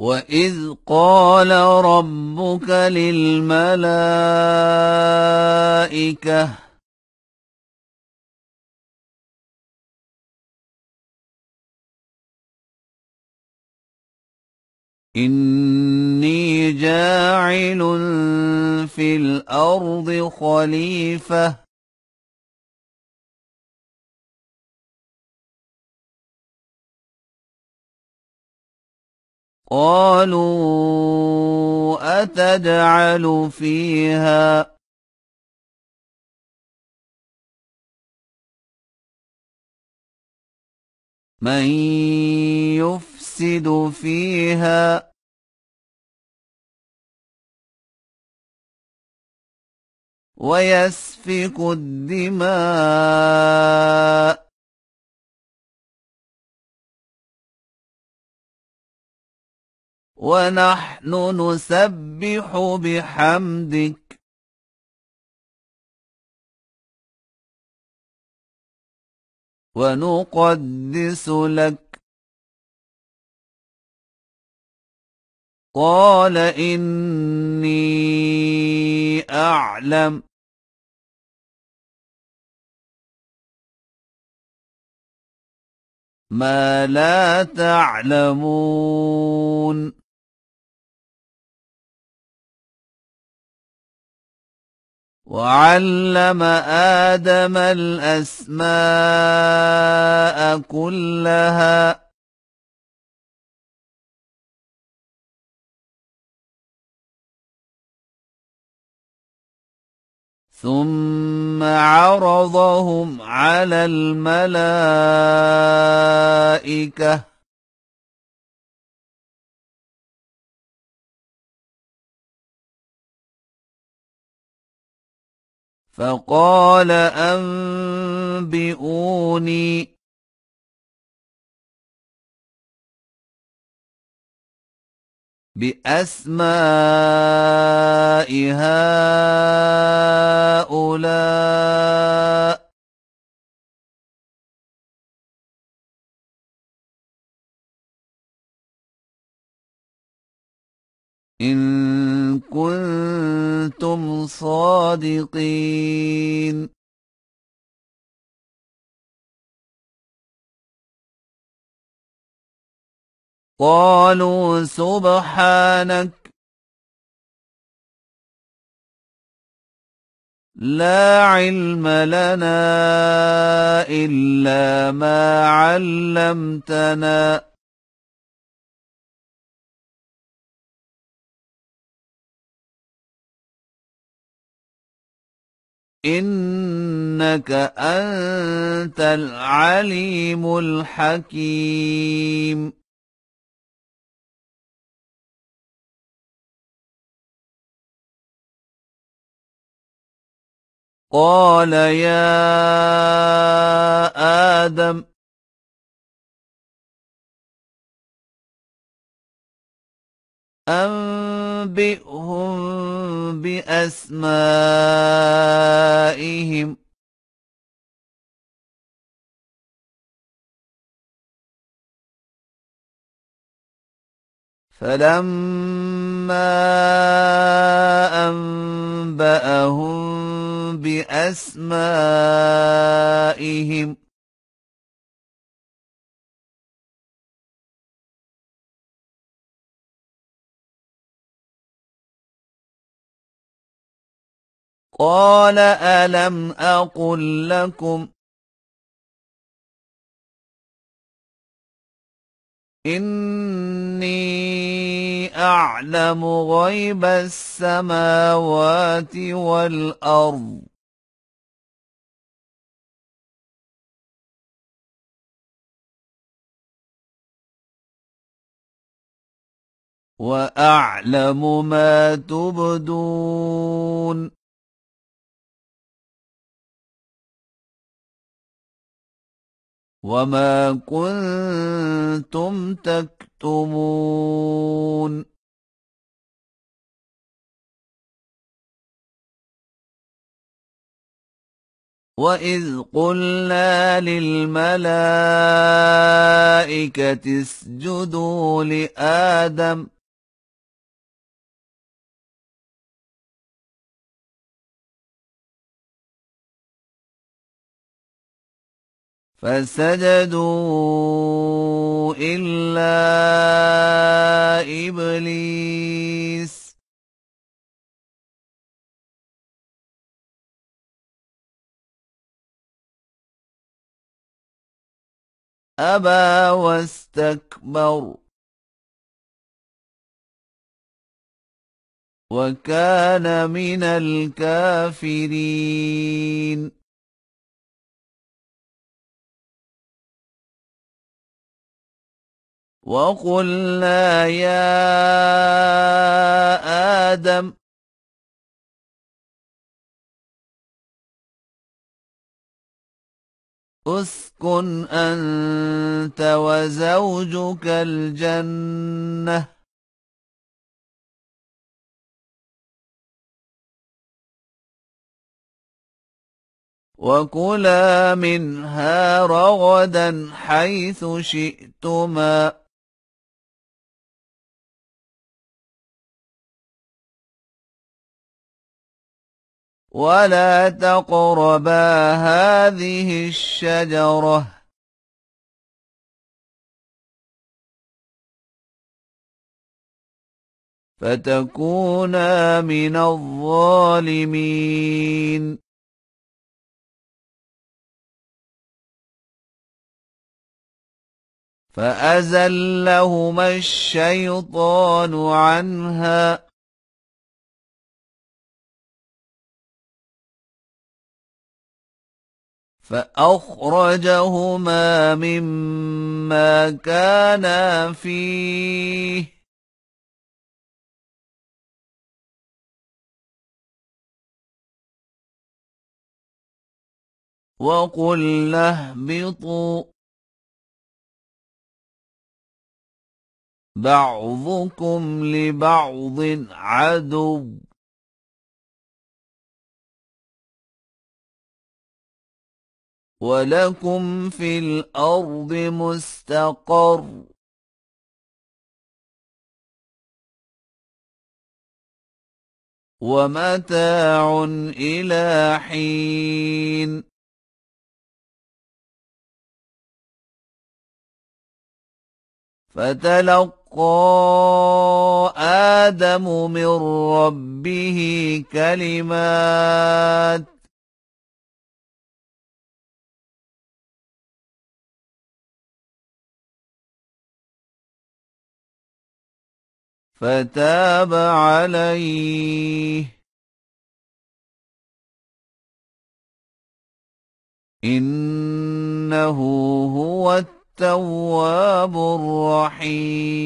وَإِذْ قَالَ رَبُّكَ لِلْمَلَائِكَةِ إِنِّي جَاعِلٌ فِي الْأَرْضِ خَلِيفَةً قَالُوا أَتَجْعَلُ فِيهَا مَن يُفْسِدُ فِيهَا وَيَسْفِكُ الدِّمَاءَ وَنَحْنُ نُسَبِّحُ بِحَمْدِكَ وَنُقَدِّسُ لَكَ قَالَ إِنِّي أَعْلَمُ مَا لَا تَعْلَمُونَ وَعَلَّمَ آدَمَ الْأَسْمَاءَ كُلَّهَا ثُمَّ عَرَضَهُمْ عَلَى الْمَلَائِكَةِ فَقَالَ أَنبِئُونِي بِأَسْمَاءِ هَٰؤُلَاءِ إِن كُنتُمْ صَادِقِينَ قَالُوا سُبْحَانَكَ لَا عِلْمَ لَنَا إِلَّا مَا عَلَّمْتَنَا إِنَّكَ أَنتَ الْعَلِيمُ الْحَكِيمُ قَالَ يَا آدَمُ أَنبِئْهُم بِأَسْمَائِهِمْ فَلَمَّا أَنبَأَهُم بِأَسْمَائِهِمْ قَالَ أَلَمْ أَقُل لَّكُمْ إِنِّي أَعْلَمُ غَيْبَ السَّمَاوَاتِ وَالْأَرْضِ وَأَعْلَمُ مَا تُبْدُونَ وَمَا كُنتُمْ تَكْتُمُونَ وَإِذْ قُلْنَا لِلْمَلَائِكَةِ اسْجُدُوا لِآدَمَ فسجدوا إلا إبليس أبى واستكبر وكان من الكافرين وقلنا يا آدم اسكن أنت وزوجك الجنة وكلا منها رغدا حيث شئتما ولا تقربا هذه الشجرة فتكونا من الظالمين فأزلهما الشيطان عنها فأخرجهما مما كانا فيه وقلنا اهبطوا بعضكم لبعض عدو ولكم في الأرض مستقر ومتاع إلى حين فتلقى آدم من ربه كلمات فتاب عليه إنه هو التواب الرحيم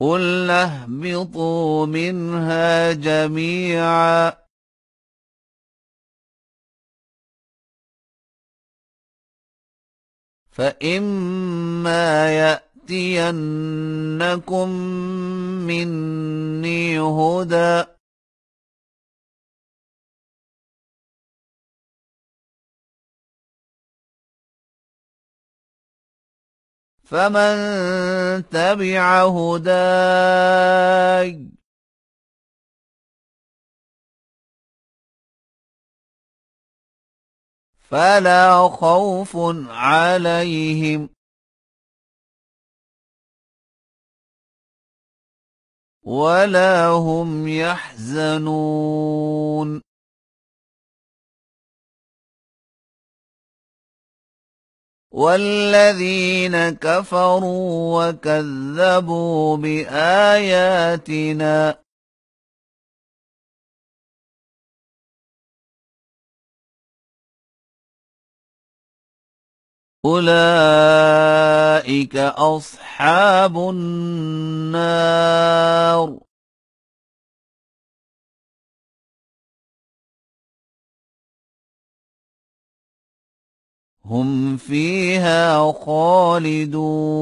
قُلْنَا اهْبِطُوا مِنْهَا جَمِيعًا فَإِمَّا يَأْتِيَنَّكُم مِّنِّي هُدًى فَمَن تَبِعَ هُدَايَ فَلَا خَوْفٌ عَلَيْهِمْ وَلَا هُمْ يَحْزَنُونَ وَالَّذِينَ كَفَرُوا وَكَذَّبُوا بِآيَاتِنَا أُولَئِكَ أَصْحَابُ النَّارِ هُمْ فِيهَا خَالِدُونَ